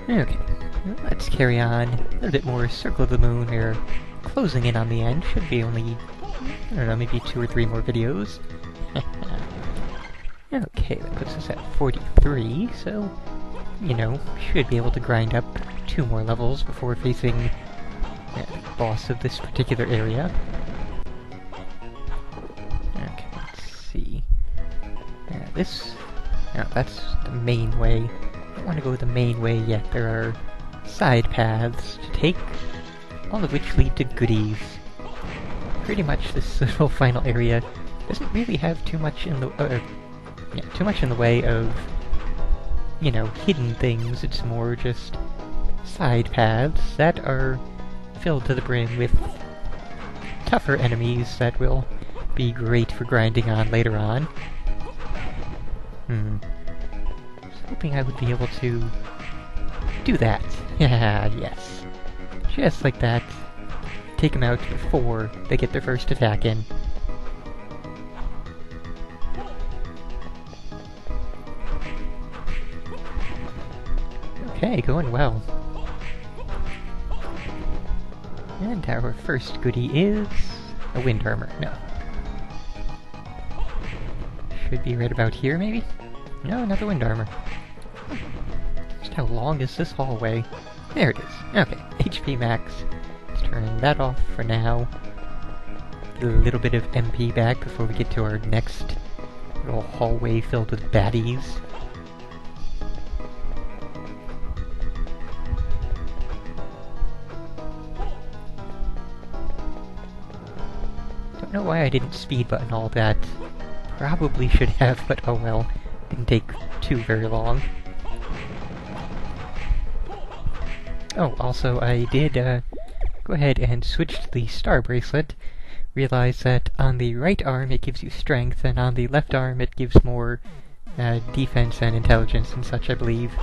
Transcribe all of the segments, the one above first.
Okay, let's carry on. A little bit more Circle of the Moon. We're closing in on the end. Should be only, I don't know, maybe 2 or 3 more videos. Okay, that puts us at 43, so, you know, should be able to grind up 2 more levels before facing the boss of this particular area. Okay, let's see. That's the main way. I don't want to go the main way yet. There are side paths to take, all of which lead to goodies. Pretty much this little final area doesn't really have too much in the way of, you know, hidden things. It's more just side paths that are filled to the brim with tougher enemies that will be great for grinding on later on. I was hoping I would be able to do that. Yeah, yes. Just like that. Take them out before they get their first attack in. Okay, going well. And our first goodie is a wind armor. No. Should be right about here, maybe? No, another wind armor. Just how long is this hallway? There it is. Okay, HP max. Let's turn that off for now. Get a little bit of MP back before we get to our next little hallway filled with baddies. Don't know why I didn't speed button all that. Probably should have, but oh well. Didn't take too very long. Oh, also I did go ahead and switch to the star bracelet. Realize that on the right arm it gives you strength, and on the left arm it gives more defense and intelligence and such, I believe.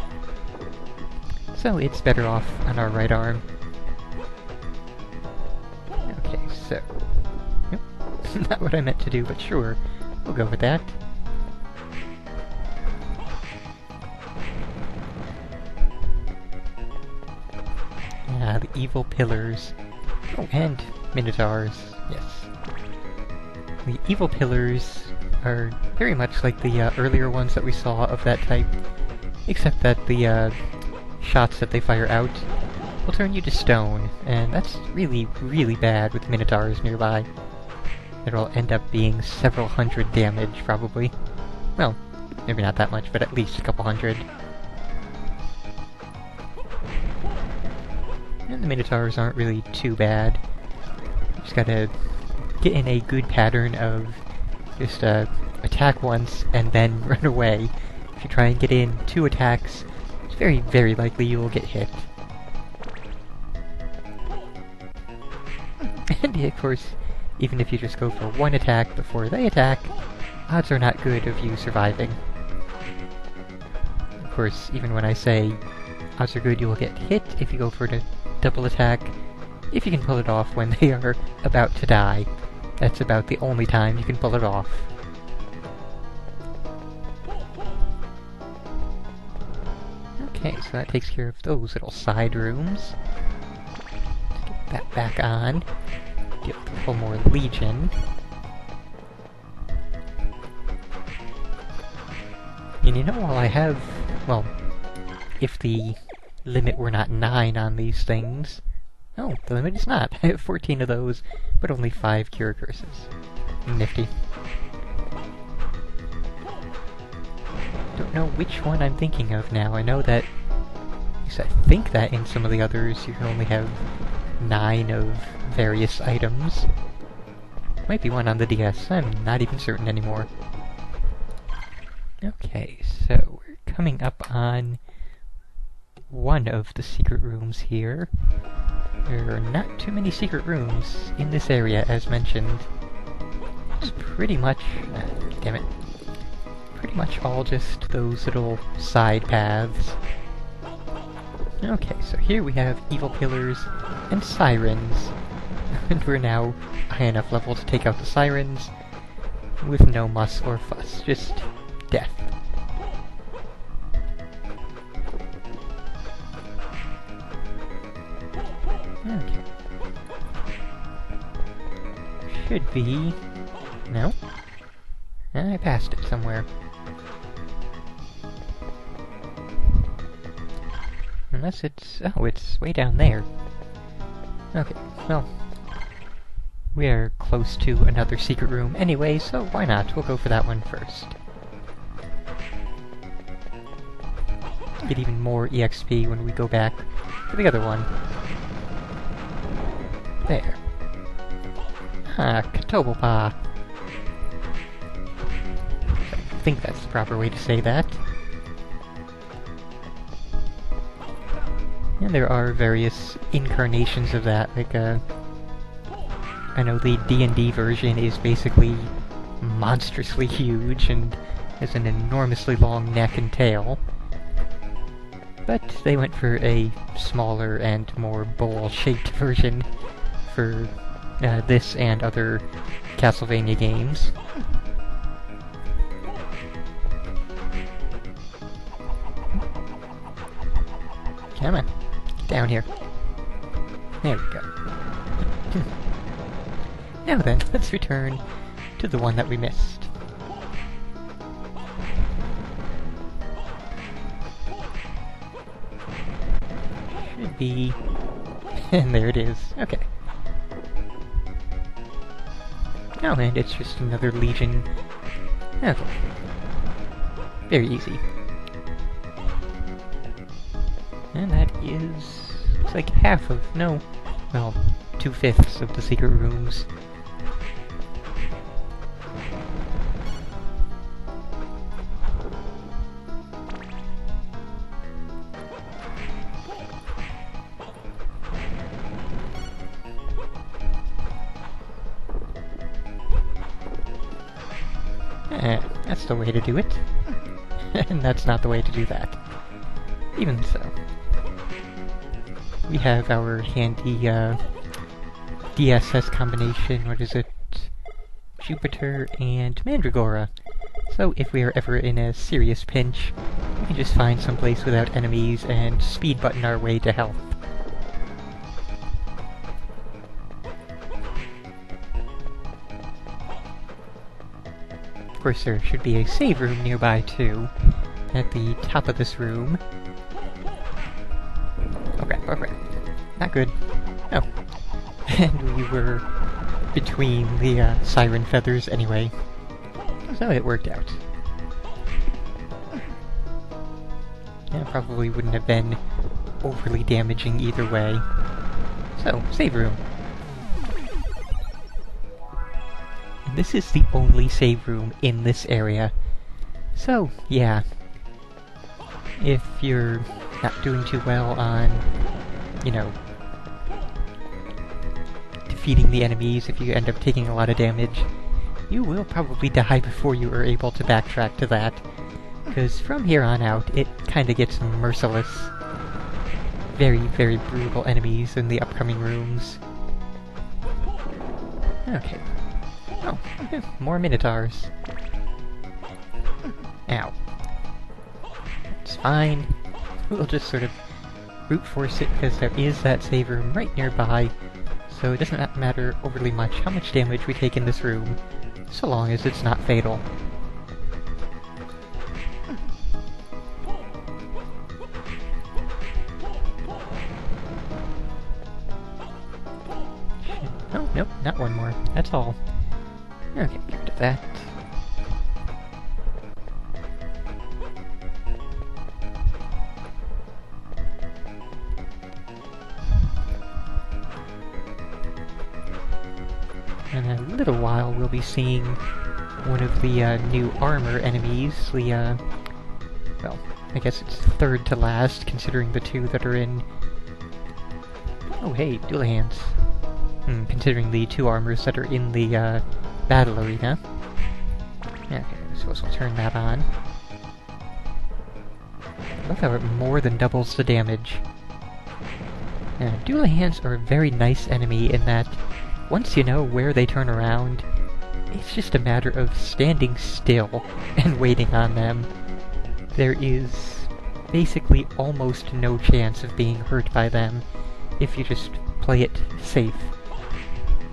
So it's better off on our right arm. Okay, so... Nope. Not what I meant to do, but sure. We'll go with that. Ah, the evil pillars. Oh, and minotaurs. Yes. The evil pillars are very much like the earlier ones that we saw of that type, except that the shots that they fire out will turn you to stone, and that's really, really bad with minotaurs nearby. It'll end up being several hundred damage, probably. Well, maybe not that much, but at least a couple hundred. And the minotaurs aren't really too bad. You just gotta get in a good pattern of just attack once and then run away. If you try and get in 2 attacks, it's very, very likely you will get hit. And of course, even if you just go for 1 attack before they attack, odds are not good of you surviving. Of course, even when I say odds are good you will get hit if you go for the double attack, if you can pull it off when they are about to die. That's about the only time you can pull it off. Okay, so that takes care of those little side rooms. Let's get that back on. Get a couple more Legion. And you know, while I have... well, if the limit were not 9 on these things... Oh, the limit is not. I have 14 of those, but only 5 cure curses. Nifty. Don't know which one I'm thinking of now. I know that... at least I think that in some of the others you can only have 9 of various items. Might be one on the DS, I'm not even certain anymore. Okay, so we're coming up on one of the secret rooms here. There are not too many secret rooms in this area, as mentioned. It's pretty much... damn it. Pretty much all just those little side paths. Okay, so here we have evil pillars and sirens. And we're now high enough level to take out the sirens with no muss or fuss, just death. Okay. Should be... No? I passed it somewhere. Unless it's... Oh, it's way down there. Okay, well... We're close to another secret room anyway, so why not? We'll go for that one first. Get even more EXP when we go back for the other one. There. Ah, Katobopa. I think that's the proper way to say that. And there are various incarnations of that, like, I know the D&D version is basically monstrously huge and has an enormously long neck and tail. But they went for a smaller and more bowl-shaped version for this and other Castlevania games. Come on, get down here. There we go. Now then, let's return to the one that we missed. Should be... and there it is. Okay. Oh, and it's just another Legion. Okay. Very easy. And that is... it's like half of... no, well, 2/5 of the secret rooms. That's the way to do it. And that's not the way to do that. Even so. We have our handy, DSS combination, what is it? Jupiter and Mandragora. So if we are ever in a serious pinch, we can just find some place without enemies and speed button our way to health. Of course, there should be a save room nearby, too, at the top of this room. Oh crap, oh crap. Not good. Oh. And we were between the siren feathers anyway. So it worked out. Yeah, probably wouldn't have been overly damaging either way. So, save room. This is the only save room in this area. So, yeah. If you're not doing too well on, you know, defeating the enemies, if you end up taking a lot of damage, you will probably die before you are able to backtrack to that. Because from here on out, it kinda gets merciless. Very, very brutal enemies in the upcoming rooms. Okay. Oh, more Minotaurs. Ow. It's fine. We'll just sort of brute force it because there is that save room right nearby, so it doesn't matter overly much how much damage we take in this room, so long as it's not fatal. Oh, nope, not one more. That's all. Okay, get rid of that. In a little while, we'll be seeing one of the new armor enemies. The, well, I guess it's third to last, considering the two that are in... Oh, hey, dual hands. Considering the two armors that are in the, battle arena. Okay, I suppose we'll turn that on. I love how it more than doubles the damage. Dual hands are a very nice enemy in that once you know where they turn around, it's just a matter of standing still and waiting on them. There is basically almost no chance of being hurt by them if you just play it safe.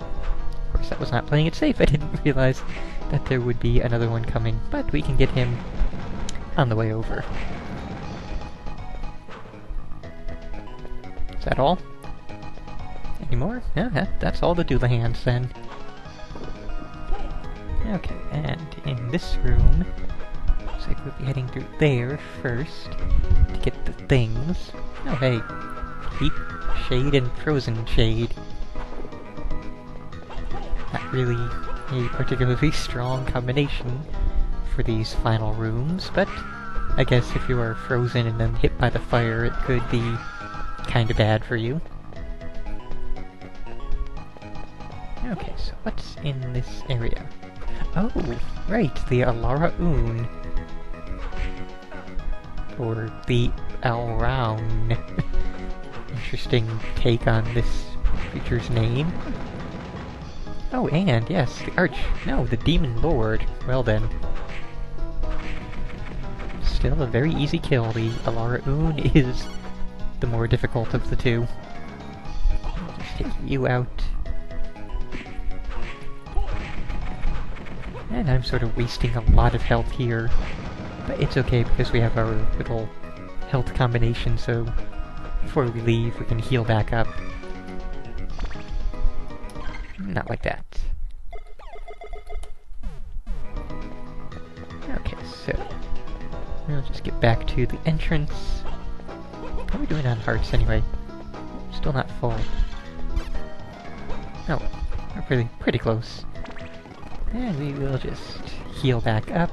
Of course, that was not playing it safe. I didn't realize that there would be another one coming, but we can get him on the way over. Is that all? Any more? Yeah, that's all the Doulahands then. Okay, and in this room, looks like we'll be heading through there first to get the things. Oh hey, heat, shade, and frozen shade. Not really a particularly strong combination for these final rooms, but I guess if you are frozen and then hit by the fire, it could be kinda bad for you. Okay, so what's in this area? Oh, right, the Alara Un. Or the Alraun. Interesting take on this creature's name. Oh, and, yes, the Demon Lord. Well then. Still a very easy kill. The Alara Un is the more difficult of the two. I'll just take you out. And I'm sort of wasting a lot of health here. But it's okay because we have our little health combination, so before we leave we can heal back up. Not like that. Okay, so we'll just get back to the entrance. How are we doing on hearts anyway? Still not full. Oh, we're pretty close. And we will just heal back up.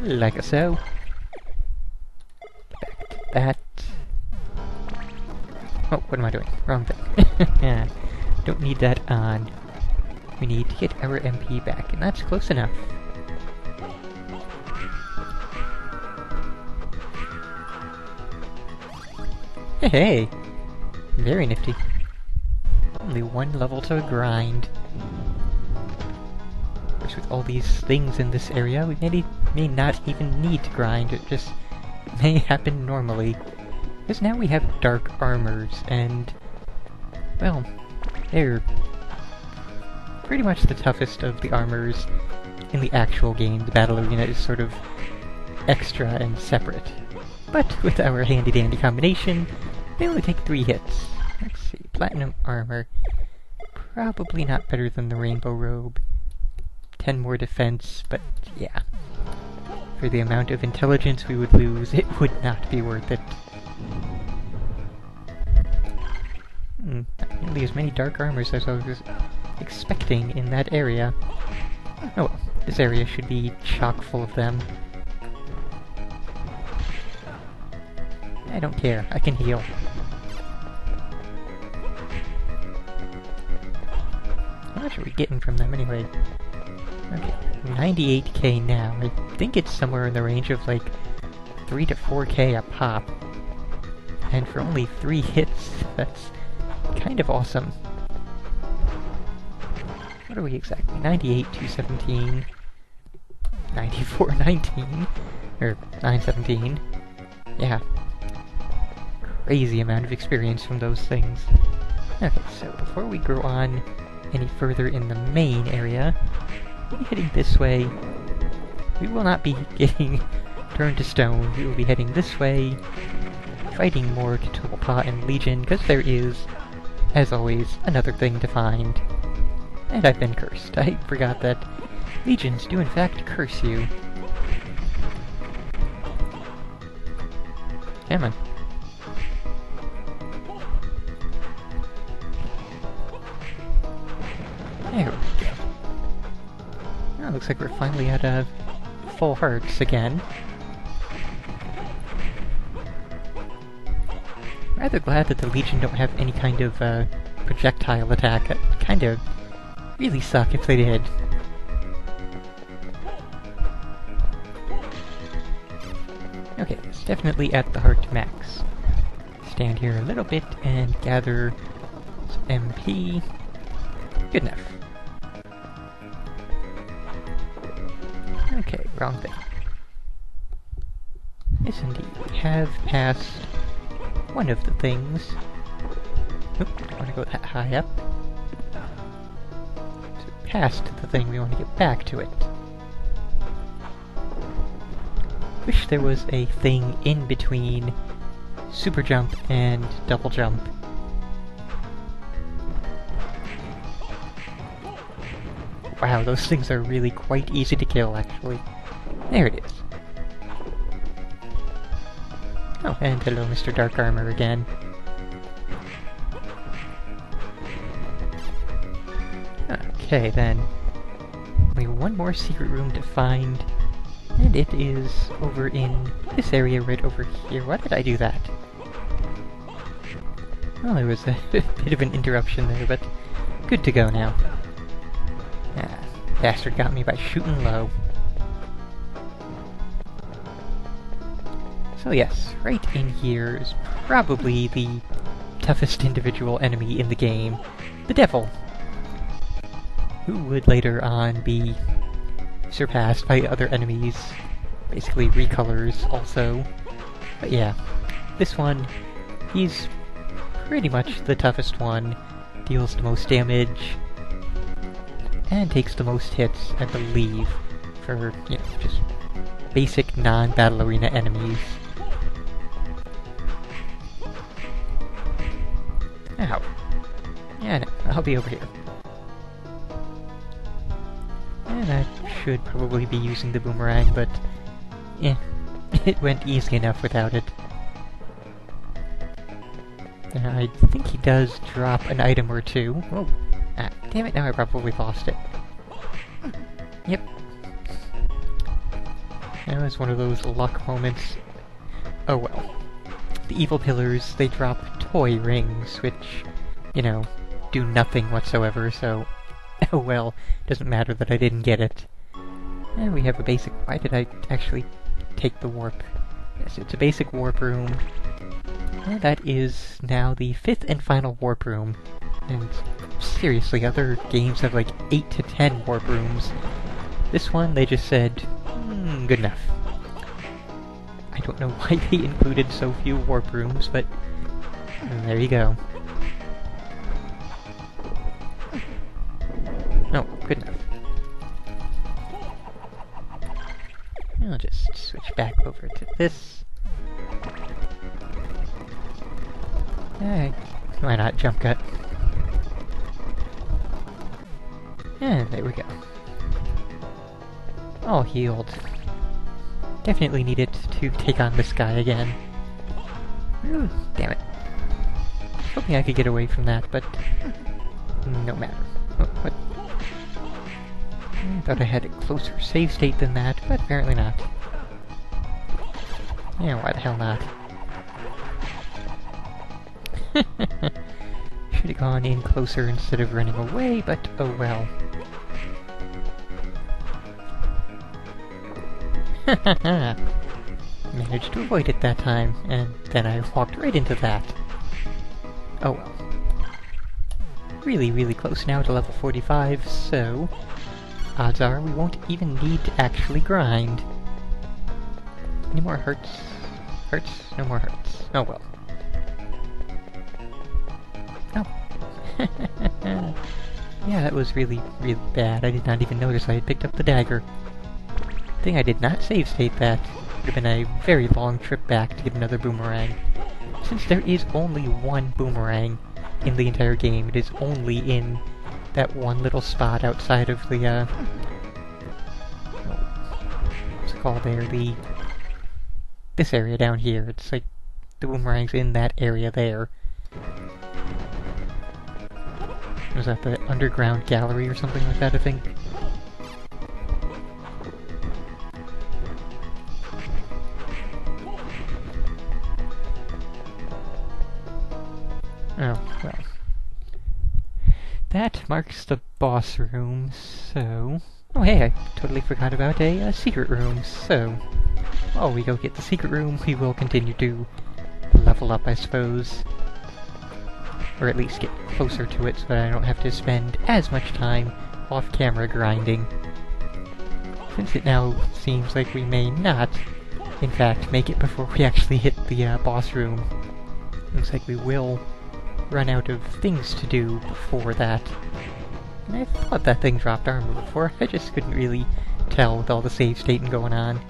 Like so. Back to that. Oh, what am I doing? Wrong thing. Don't need that on. We need to get our MP back, and that's close enough. Hey! Very nifty. Only one level to grind. Of course, with all these things in this area, we may not even need to grind. It just may happen normally. Because now we have dark armors, and, well, they're pretty much the toughest of the armors in the actual game. The battle arena is sort of extra and separate. But with our handy-dandy combination, they only take 3 hits. Let's see, platinum armor. Probably not better than the rainbow robe. 10 more defense, but yeah. For the amount of intelligence we would lose, it would not be worth it. Not nearly as many dark armors as I was expecting in that area. Oh well, this area should be chock full of them. I don't care, I can heal. How much are we getting from them anyway? Okay, 98k now. I think it's somewhere in the range of like 3 to 4k a pop. And for only 3 hits, that's kind of awesome. What are we exactly? 98, 217, 94, 19, or 917. Yeah. Crazy amount of experience from those things. Okay, so before we go on any further in the main area, we'll be heading this way. We will not be getting turned to stone. We will be heading this way, fighting more Cthulhu and Legion, because there is, as always, another thing to find. And I've been cursed. I forgot that Legions do in fact curse you. Come on. There we go. Oh, looks like we're finally at full hearts again. Rather glad that the Legion don't have any kind of projectile attack. That kind of really suck if they did. Okay, it's definitely at the heart max. Stand here a little bit and gather some MP. Good enough. Okay, wrong thing. Yes, indeed. We have passed one of the things. Oop, I want to go that high up. So past the thing, we want to get back to it. Wish there was a thing in between super jump and double jump. Wow, those things are really quite easy to kill, actually. There it is. Oh, and hello, Mr. Dark Armor again. Okay, then. Only one more secret room to find, and it is over in this area right over here. Why did I do that? Well, there was a bit of an interruption there, but good to go now. Ah, bastard got me by shooting low. So yes, right in here is probably the toughest individual enemy in the game, the Devil, who would later on be surpassed by other enemies, basically recolors also. But yeah, this one, he's pretty much the toughest one, deals the most damage, and takes the most hits, I believe, for, you know, just basic non-battle arena enemies. Ow. Yeah, no, I'll be over here. And I should probably be using the boomerang, but it went easy enough without it. I think he does drop an item or two. Oh, ah, damn it, now I probably lost it. Yep. That was one of those luck moments. Oh well. The evil pillars, they drop toy rings, which, you know, do nothing whatsoever, so oh well, doesn't matter that I didn't get it. And we have a basic... Why did I actually take the warp? Yes, it's a basic warp room. And that is now the 5th and final warp room. And seriously, other games have like 8 to 10 warp rooms. This one, they just said, good enough. I don't know why they included so few warp rooms, but there you go. Oh, good enough. I'll just switch back over to this. Alright, why not jump cut? And there we go. All healed. Definitely needed to take on this guy again. Ooh, damn it. Hoping I could get away from that, but no matter. Oh, what? I thought I had a closer save state than that, but apparently not. Yeah, why the hell not? Should have gone in closer instead of running away, but oh well. Managed to avoid it that time, and then I walked right into that. Oh well. Really, really close now to level 45, so odds are we won't even need to actually grind. Any more hurts? Hurts? No more hurts. Oh well. Oh. Yeah, that was really, really bad. I did not even notice I had picked up the dagger. Thing I did not save state that. Would have been a very long trip back to get another boomerang. Since there is only one boomerang in the entire game, it is only in that one little spot outside of the, what's it called there? This area down here. It's like, the boomerang's in that area there. Was that the underground gallery or something like that, I think? Oh, well. That marks the boss room, so... Oh hey, I totally forgot about a secret room, so... While we go get the secret room, we will continue to level up, I suppose. Or at least get closer to it so that I don't have to spend as much time off-camera grinding. Since it now seems like we may not, in fact, make it before we actually hit the boss room. looks like we will run out of things to do before that. And I thought that thing dropped armor before, I just couldn't really tell with all the save stating going on.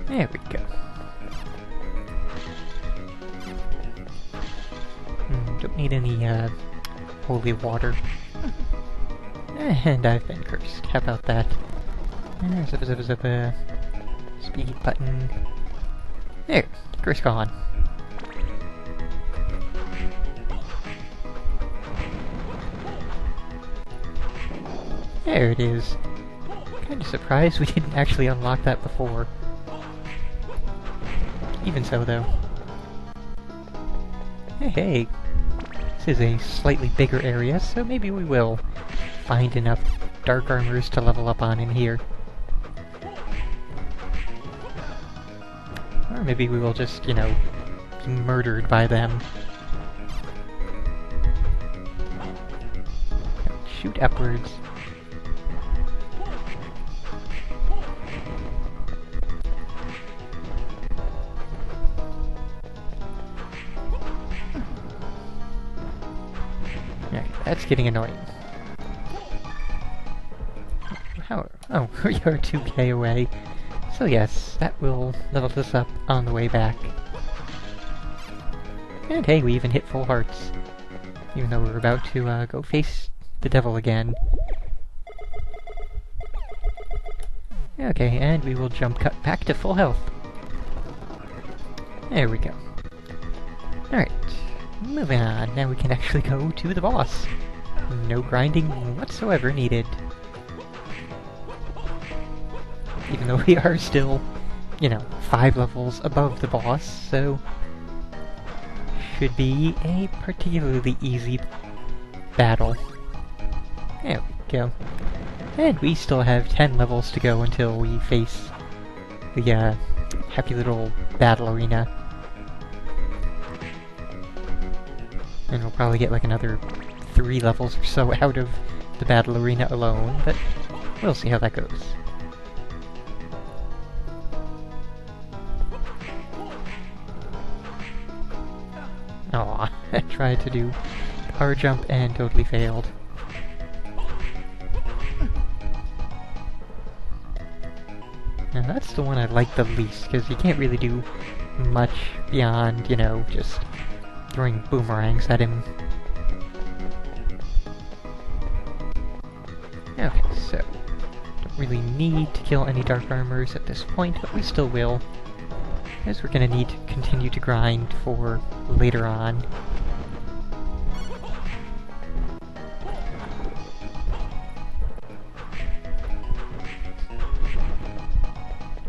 There we go. Don't need any, holy water. And I've been cursed. How about that? Speed button. There! Curse gone. There it is. Kinda surprised we didn't actually unlock that before. Even so, though. Hey! This is a slightly bigger area, so maybe we will find enough dark armors to level up on in here. Or maybe we will just, you know, be murdered by them. Shoot upwards. That's getting annoying. Oh, we are 2k away. So yes, that will level us up on the way back. And hey, we even hit full hearts. Even though we're about to go face the devil again. Okay, and we will jump cut back to full health. There we go. Alright. Moving on, now we can actually go to the boss. No grinding whatsoever needed. Even though we are still, you know, 5 levels above the boss, so should be a particularly easy battle. There we go. And we still have 10 levels to go until we face the happy little battle arena. And we'll probably get like another 3 levels or so out of the battle arena alone, but we'll see how that goes. Aw, I tried to do power jump and totally failed. Now that's the one I like the least, because you can't really do much beyond, you know, just throwing boomerangs at him. Okay, so don't really need to kill any dark armors at this point, but we still will, as we're gonna need to continue to grind for later on.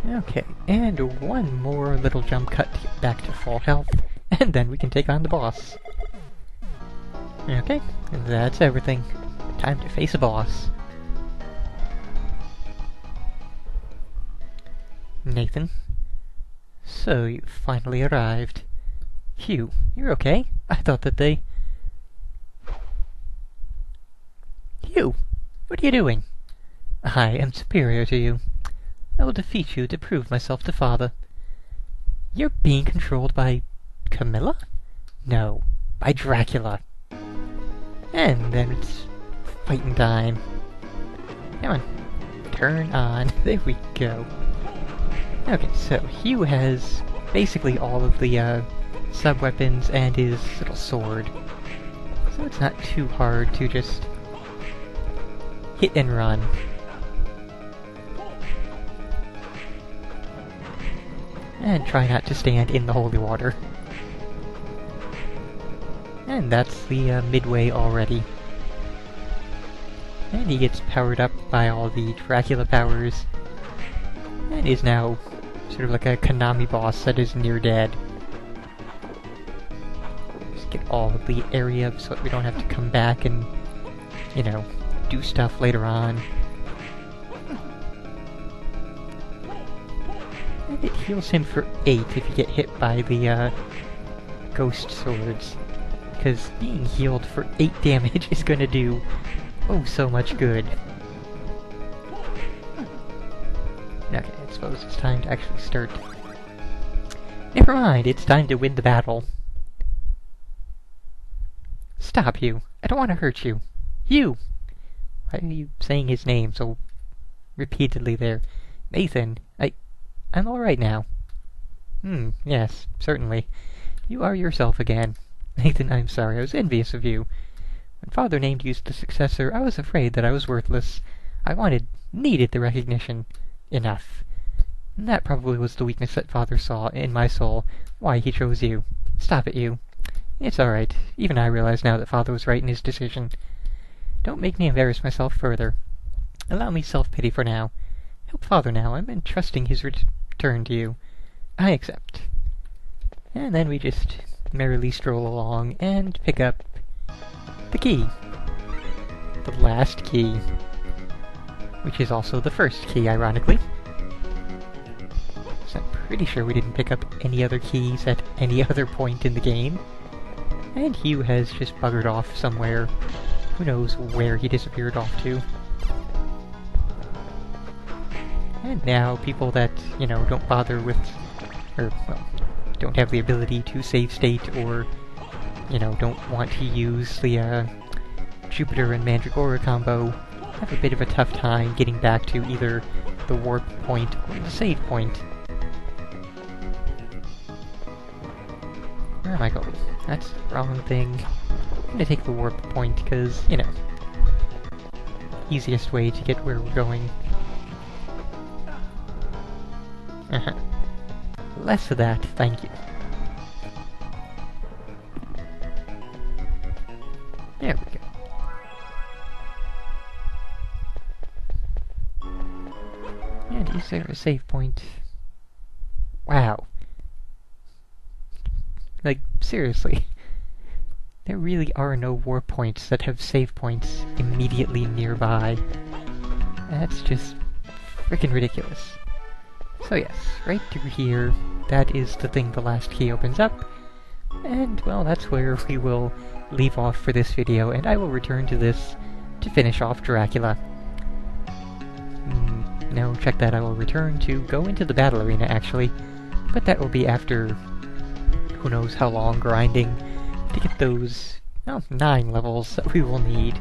Okay, and one more little jump cut to get back to full health. And then we can take on the boss. Okay, that's everything. Time to face a boss. Nathan? So you finally arrived. Hugh, you're okay? I thought that they... Hugh! What are you doing? I am superior to you. I will defeat you to prove myself to Father. You're being controlled by... Camilla? No, by Dracula. And then it's fighting time. Come on. Turn on. There we go. Okay, so Hugh has basically all of the sub-weapons and his little sword. So it's not too hard to just hit and run. And try not to stand in the holy water. And that's the midway already. And he gets powered up by all the Dracula powers. And is now sort of like a Konami boss that is near dead. Just get all of the area so that we don't have to come back and, you know, do stuff later on. And it heals him for 8 if you get hit by the ghost swords. because being healed for 8 damage is gonna do oh so much good. Okay, I suppose it's time to actually start. Never mind, it's time to win the battle. Stop, Hugh. I don't want to hurt you. Hugh! Why are you saying his name so repeatedly there? Nathan, I'm alright now. Yes, certainly. You are yourself again. Nathan, I'm sorry, I was envious of you. When Father named you the successor, I was afraid that I was worthless. I needed the recognition. Enough. And that probably was the weakness that Father saw in my soul, why he chose you. Stop it, you. It's alright. Even I realize now that Father was right in his decision. Don't make me embarrass myself further. Allow me self-pity for now. Help Father now. I'm entrusting his return to you. I accept. And then we just merrily stroll along and pick up the key. The last key. Which is also the first key, ironically. So I'm pretty sure we didn't pick up any other keys at any other point in the game. And Hugh has just buggered off somewhere. Who knows where he disappeared off to. And now, people that, don't bother with, or, well, don't have the ability to save state, or, don't want to use the, Jupiter and Mandragora combo, have a bit of a tough time getting back to either the warp point or the save point. Where am I going? That's the wrong thing. I'm gonna take the warp point, because, easiest way to get where we're going. Less of that, thank you. There we go. And is there a save point? Wow. Like, seriously. There really are no warp points that have save points immediately nearby. That's just frickin' ridiculous. So yes, right through here, that is the thing the last key opens up, and, well, that's where we will leave off for this video, and I will return to this to finish off Dracula. No, check that, I will return to go into the battle arena, actually, but that will be after who knows how long grinding to get those, 9 levels that we will need.